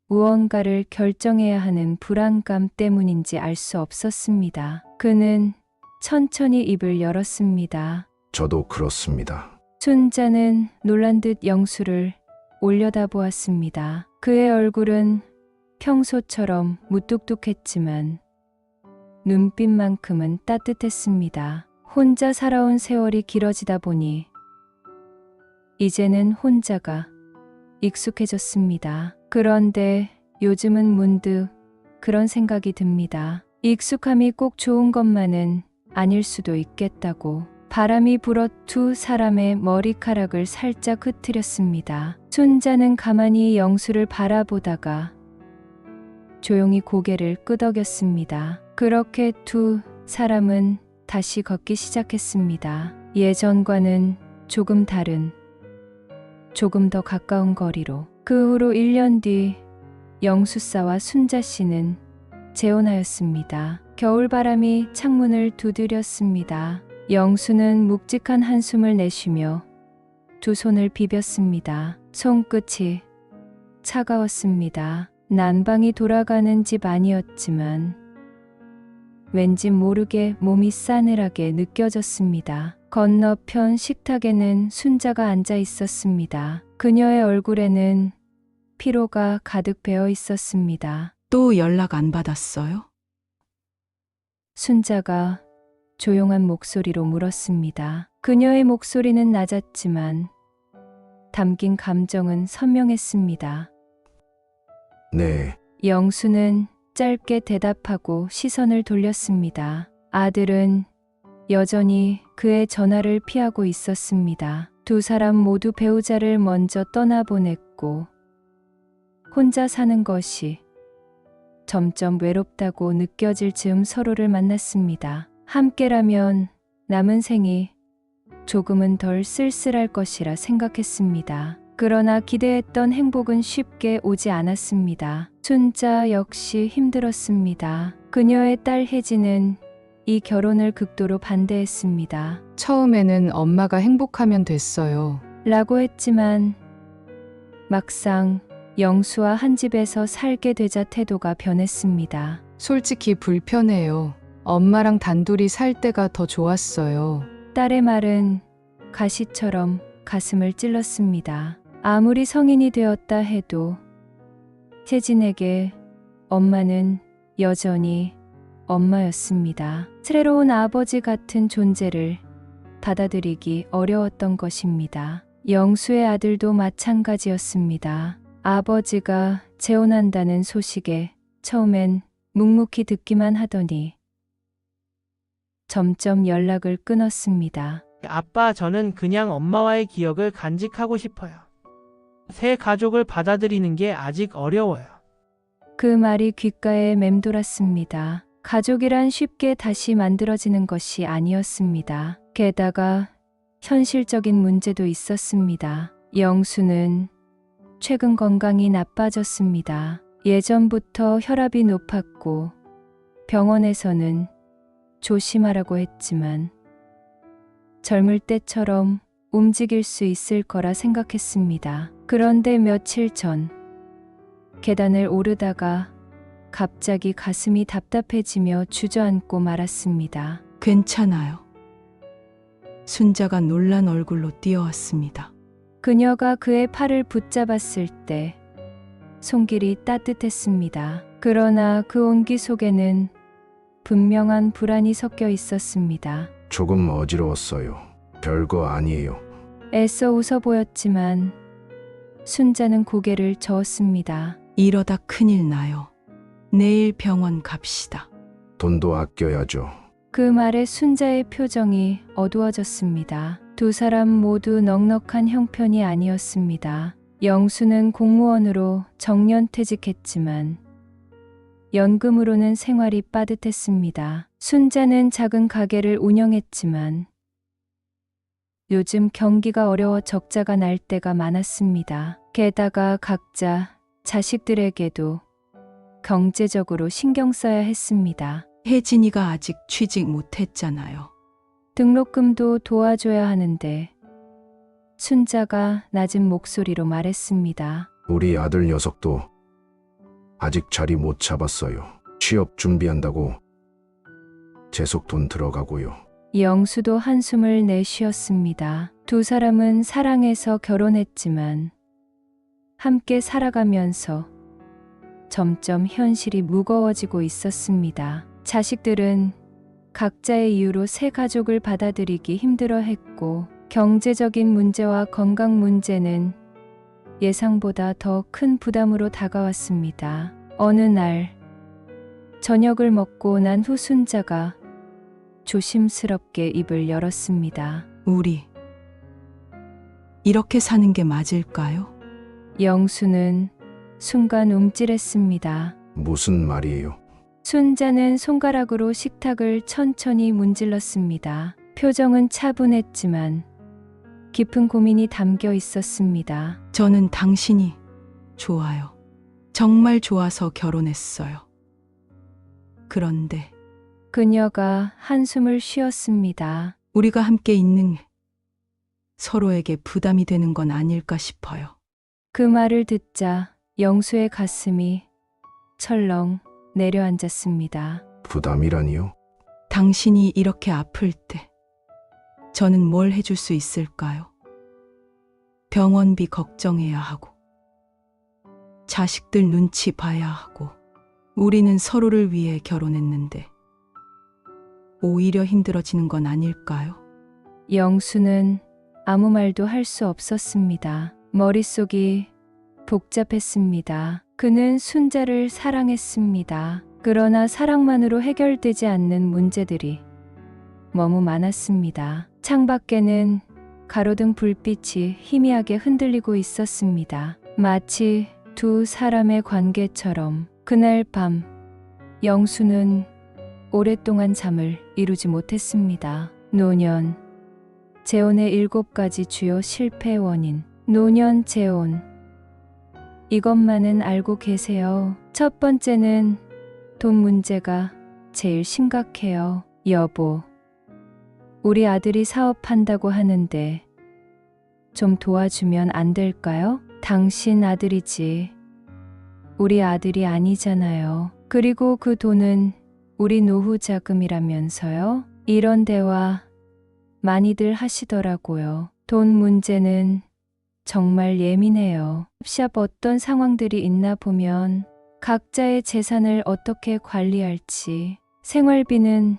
무언가를 결정해야 하는 불안감 때문인지 알 수 없었습니다. 그는 천천히 입을 열었습니다. 저도 그렇습니다. 순자는 놀란 듯 영수를 올려다보았습니다. 그의 얼굴은 평소처럼 무뚝뚝했지만 눈빛만큼은 따뜻했습니다. 혼자 살아온 세월이 길어지다 보니 이제는 혼자가 익숙해졌습니다. 그런데 요즘은 문득 그런 생각이 듭니다. 익숙함이 꼭 좋은 것만은 아닐 수도 있겠다고. 바람이 불어 두 사람의 머리카락을 살짝 흩트렸습니다. 순자는 가만히 영수를 바라보다가 조용히 고개를 끄덕였습니다. 그렇게 두 사람은 다시 걷기 시작했습니다. 예전과는 조금 다른, 조금 더 가까운 거리로. 그 후로 1년 뒤 영수사와 순자씨는 재혼하였습니다. 겨울바람이 창문을 두드렸습니다. 영수는 묵직한 한숨을 내쉬며 두 손을 비볐습니다. 손끝이 차가웠습니다. 난방이 돌아가는 집 아니었지만 왠지 모르게 몸이 싸늘하게 느껴졌습니다. 건너편 식탁에는 순자가 앉아 있었습니다. 그녀의 얼굴에는 피로가 가득 배어 있었습니다. 또 연락 안 받았어요? 순자가 조용한 목소리로 물었습니다. 그녀의 목소리는 낮았지만 담긴 감정은 선명했습니다. 네, 영수는 짧게 대답하고 시선을 돌렸습니다. 아들은 여전히 그의 전화를 피하고 있었습니다. 두 사람 모두 배우자를 먼저 떠나보냈고 혼자 사는 것이 점점 외롭다고 느껴질 즈음 서로를 만났습니다. 함께라면 남은 생이 조금은 덜 쓸쓸할 것이라 생각했습니다. 그러나 기대했던 행복은 쉽게 오지 않았습니다. 순자 역시 힘들었습니다. 그녀의 딸 혜진은 이 결혼을 극도로 반대했습니다. 처음에는 엄마가 행복하면 됐어요. 라고 했지만 막상 영수와 한 집에서 살게 되자 태도가 변했습니다. 솔직히 불편해요. 엄마랑 단둘이 살 때가 더 좋았어요. 딸의 말은 가시처럼 가슴을 찔렀습니다. 아무리 성인이 되었다 해도 혜진에게 엄마는 여전히 엄마였습니다. 새로운 아버지 같은 존재를 받아들이기 어려웠던 것입니다. 영수의 아들도 마찬가지였습니다. 아버지가 재혼한다는 소식에 처음엔 묵묵히 듣기만 하더니 점점 연락을 끊었습니다. 아빠, 저는 그냥 엄마와의 기억을 간직하고 싶어요. 새 가족을 받아들이는 게 아직 어려워요. 그 말이 귓가에 맴돌았습니다. 가족이란 쉽게 다시 만들어지는 것이 아니었습니다. 게다가 현실적인 문제도 있었습니다. 영수는 최근 건강이 나빠졌습니다. 예전부터 혈압이 높았고 병원에서는 조심하라고 했지만 젊을 때처럼 움직일 수 있을 거라 생각했습니다. 그런데 며칠 전 계단을 오르다가 갑자기 가슴이 답답해지며 주저앉고 말았습니다. 괜찮아요. 순자가 놀란 얼굴로 뛰어왔습니다. 그녀가 그의 팔을 붙잡았을 때 손길이 따뜻했습니다. 그러나 그 온기 속에는 분명한 불안이 섞여 있었습니다. 조금 어지러웠어요. 별거 아니에요. 애써 웃어 보였지만 순자는 고개를 저었습니다. 이러다 큰일 나요. 내일 병원 갑시다. 돈도 아껴야죠. 그 말에 순자의 표정이 어두워졌습니다. 두 사람 모두 넉넉한 형편이 아니었습니다. 영수는 공무원으로 정년퇴직했지만 연금으로는 생활이 빠듯했습니다. 순자는 작은 가게를 운영했지만 요즘 경기가 어려워 적자가 날 때가 많았습니다. 게다가 각자 자식들에게도 경제적으로 신경 써야 했습니다. 혜진이가 아직 취직 못했잖아요. 등록금도 도와줘야 하는데 순자가 낮은 목소리로 말했습니다. 우리 아들 녀석도 아직 자리 못 잡았어요. 취업 준비한다고 재속 돈 들어가고요. 영수도 한숨을 내쉬었습니다. 두 사람은 사랑해서 결혼했지만 함께 살아가면서 점점 현실이 무거워지고 있었습니다. 자식들은 각자의 이유로 새 가족을 받아들이기 힘들어했고 경제적인 문제와 건강 문제는 예상보다 더 큰 부담으로 다가왔습니다. 어느 날 저녁을 먹고 난 후 순자가 조심스럽게 입을 열었습니다. 우리 이렇게 사는 게 맞을까요? 영수는 순간 움찔했습니다. 무슨 말이에요? 순자는 손가락으로 식탁을 천천히 문질렀습니다. 표정은 차분했지만 깊은 고민이 담겨 있었습니다. 저는 당신이 좋아요. 정말 좋아서 결혼했어요. 그런데 그녀가 한숨을 쉬었습니다. 우리가 함께 있는 게 서로에게 부담이 되는 건 아닐까 싶어요. 그 말을 듣자 영수의 가슴이 철렁 내려앉았습니다. 부담이라니요? 당신이 이렇게 아플 때 저는 뭘 해줄 수 있을까요? 병원비 걱정해야 하고 자식들 눈치 봐야 하고 우리는 서로를 위해 결혼했는데 오히려 힘들어지는 건 아닐까요? 영수는 아무 말도 할 수 없었습니다. 머릿속이 복잡했습니다. 그는 순자를 사랑했습니다. 그러나 사랑만으로 해결되지 않는 문제들이 너무 많았습니다. 창밖에는 가로등 불빛이 희미하게 흔들리고 있었습니다. 마치 두 사람의 관계처럼. 그날 밤 영수는 오랫동안 잠을 이루지 못했습니다. 노년, 재혼의 7가지 주요 실패 원인. 노년 재혼. 이것만은 알고 계세요. 첫 번째는 돈 문제가 제일 심각해요. 여보, 우리 아들이 사업한다고 하는데 좀 도와주면 안 될까요? 당신 아들이지. 우리 아들이 아니잖아요. 그리고 그 돈은 우리 노후 자금이라면서요? 이런 대화 많이들 하시더라고요. 돈 문제는 정말 예민해요. 샵 어떤 상황들이 있나 보면 각자의 재산을 어떻게 관리할지, 생활비는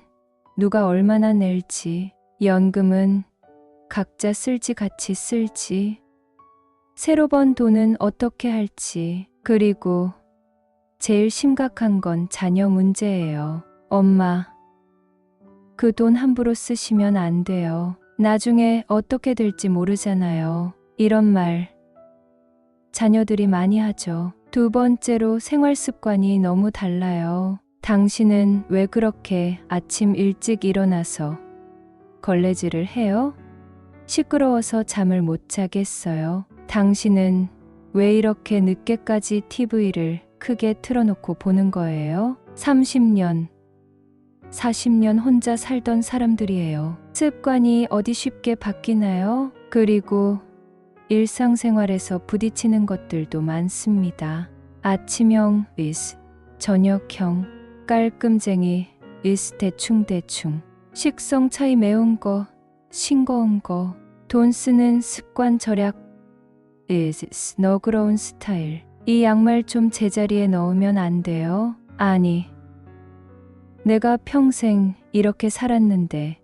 누가 얼마나 낼지, 연금은 각자 쓸지 같이 쓸지, 새로 번 돈은 어떻게 할지, 그리고 제일 심각한 건 자녀 문제예요. 엄마, 그 돈 함부로 쓰시면 안 돼요. 나중에 어떻게 될지 모르잖아요. 이런 말 자녀들이 많이 하죠. 두 번째로 생활 습관이 너무 달라요. 당신은 왜 그렇게 아침 일찍 일어나서 걸레질을 해요? 시끄러워서 잠을 못 자겠어요. 당신은 왜 이렇게 늦게까지 TV를 크게 틀어놓고 보는 거예요? 30년, 40년 혼자 살던 사람들이에요. 습관이 어디 쉽게 바뀌나요? 그리고 일상생활에서 부딪히는 것들도 많습니다. 아침형 리스, 저녁형, 깔끔쟁이, is 대충대충, 식성 차이 매운 거, 싱거운 거, 돈 쓰는 습관 절약, is 너그러운 스타일. 이 양말 좀 제자리에 넣으면 안 돼요? 아니, 내가 평생 이렇게 살았는데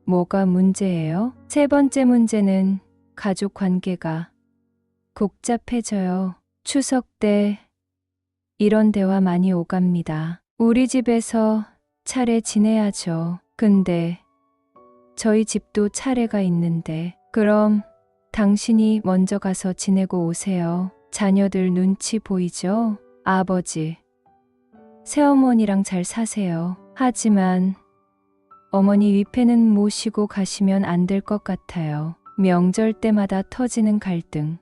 뭐가 문제예요? 세 번째 문제는 가족 관계가 복잡해져요. 추석 때 이런 대화 많이 오갑니다. 우리 집에서 차례 지내야죠. 근데 저희 집도 차례가 있는데 그럼 당신이 먼저 가서 지내고 오세요. 자녀들 눈치 보이죠? 아버지, 새어머니랑 잘 사세요. 하지만 어머니 위패는 모시고 가시면 안 될 것 같아요. 명절 때마다 터지는 갈등.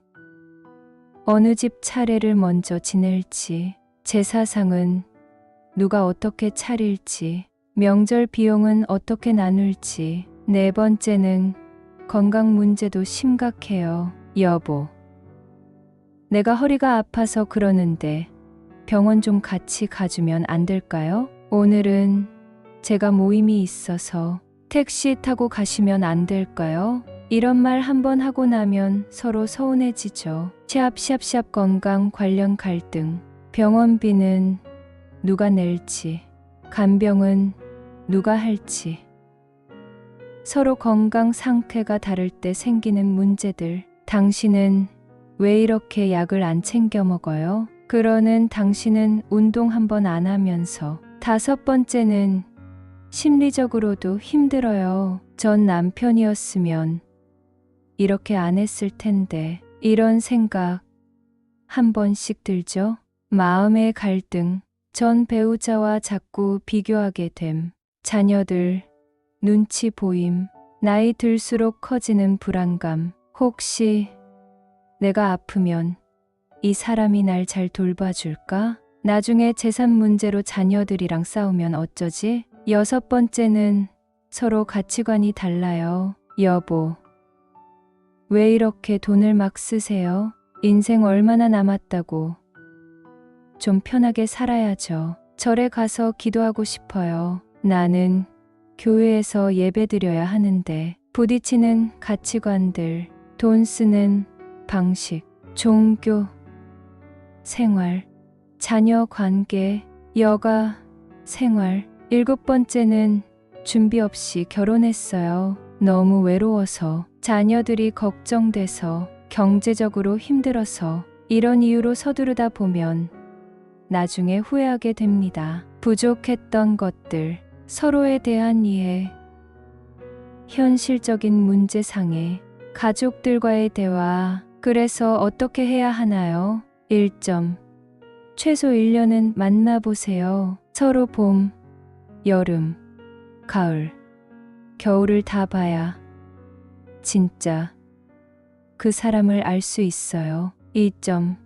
어느 집 차례를 먼저 지낼지, 제사상은 누가 어떻게 차릴지, 명절 비용은 어떻게 나눌지. 네 번째는 건강 문제도 심각해요. 여보, 내가 허리가 아파서 그러는데 병원 좀 같이 가주면 안 될까요? 오늘은 제가 모임이 있어서 택시 타고 가시면 안 될까요? 이런 말 한 번 하고 나면 서로 서운해지죠. 샵샵샵 건강 관련 갈등. 병원비는 누가 낼지, 간병은 누가 할지. 서로 건강 상태가 다를 때 생기는 문제들. 당신은 왜 이렇게 약을 안 챙겨 먹어요? 그러는 당신은 운동 한 번 안 하면서. 다섯 번째는 심리적으로도 힘들어요. 전 남편이었으면 이렇게 안 했을 텐데. 이런 생각 한 번씩 들죠? 마음의 갈등. 전 배우자와 자꾸 비교하게 됨. 자녀들 눈치 보임. 나이 들수록 커지는 불안감. 혹시 내가 아프면 이 사람이 날 잘 돌봐줄까? 나중에 재산 문제로 자녀들이랑 싸우면 어쩌지? 여섯 번째는 서로 가치관이 달라요. 여보, 왜 이렇게 돈을 막 쓰세요? 인생 얼마나 남았다고. 좀 편하게 살아야죠. 절에 가서 기도하고 싶어요. 나는 교회에서 예배드려야 하는데. 부딪히는 가치관들, 돈 쓰는 방식, 종교, 생활, 자녀 관계, 여가, 생활. 일곱 번째는 준비 없이 결혼했어요. 너무 외로워서, 자녀들이 걱정돼서, 경제적으로 힘들어서. 이런 이유로 서두르다 보면 나중에 후회하게 됩니다. 부족했던 것들, 서로에 대한 이해, 현실적인 문제 상해, 가족들과의 대화. 그래서 어떻게 해야 하나요? 1점. 최소 1년은 만나보세요. 서로 봄, 여름, 가을, 겨울을 다 봐야 진짜 그 사람을 알 수 있어요. 2점.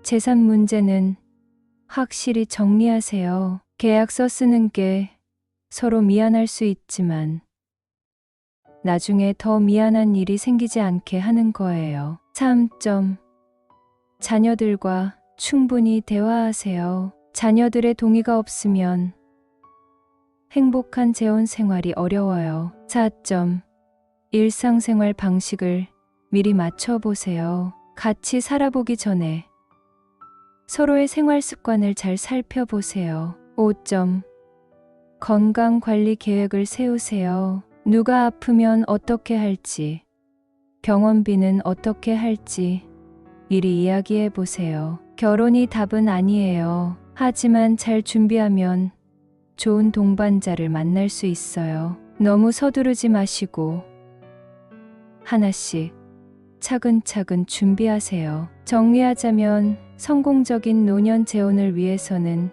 재산 문제는 확실히 정리하세요. 계약서 쓰는 게 서로 미안할 수 있지만 나중에 더 미안한 일이 생기지 않게 하는 거예요. 3점. 자녀들과 충분히 대화하세요. 자녀들의 동의가 없으면 행복한 재혼 생활이 어려워요. 4점. 일상생활 방식을 미리 맞춰보세요. 같이 살아보기 전에 서로의 생활 습관을 잘 살펴보세요. 5점. 건강관리 계획을 세우세요. 누가 아프면 어떻게 할지, 병원비는 어떻게 할지 미리 이야기해 보세요. 결혼이 답은 아니에요. 하지만 잘 준비하면 좋은 동반자를 만날 수 있어요. 너무 서두르지 마시고 하나씩 차근차근 준비하세요. 정리하자면 성공적인 노년 재혼을 위해서는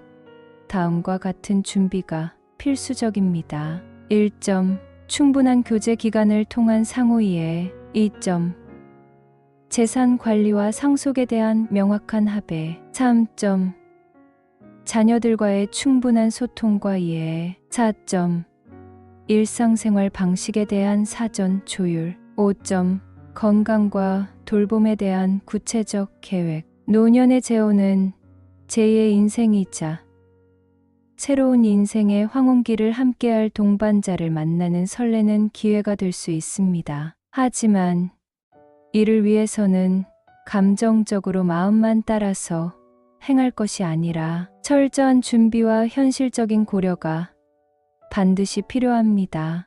다음과 같은 준비가 필수적입니다. 1점. 충분한 교제 기간을 통한 상호 이해. 2점. 재산 관리와 상속에 대한 명확한 합의. 3점. 자녀들과의 충분한 소통과 이해. 4점. 일상생활 방식에 대한 사전 조율. 5점. 건강과 돌봄에 대한 구체적 계획. 노년의 재혼은 제2의 인생이자 새로운 인생의 황혼기를 함께할 동반자를 만나는 설레는 기회가 될 수 있습니다. 하지만 이를 위해서는 감정적으로 마음만 따라서 행할 것이 아니라 철저한 준비와 현실적인 고려가 반드시 필요합니다.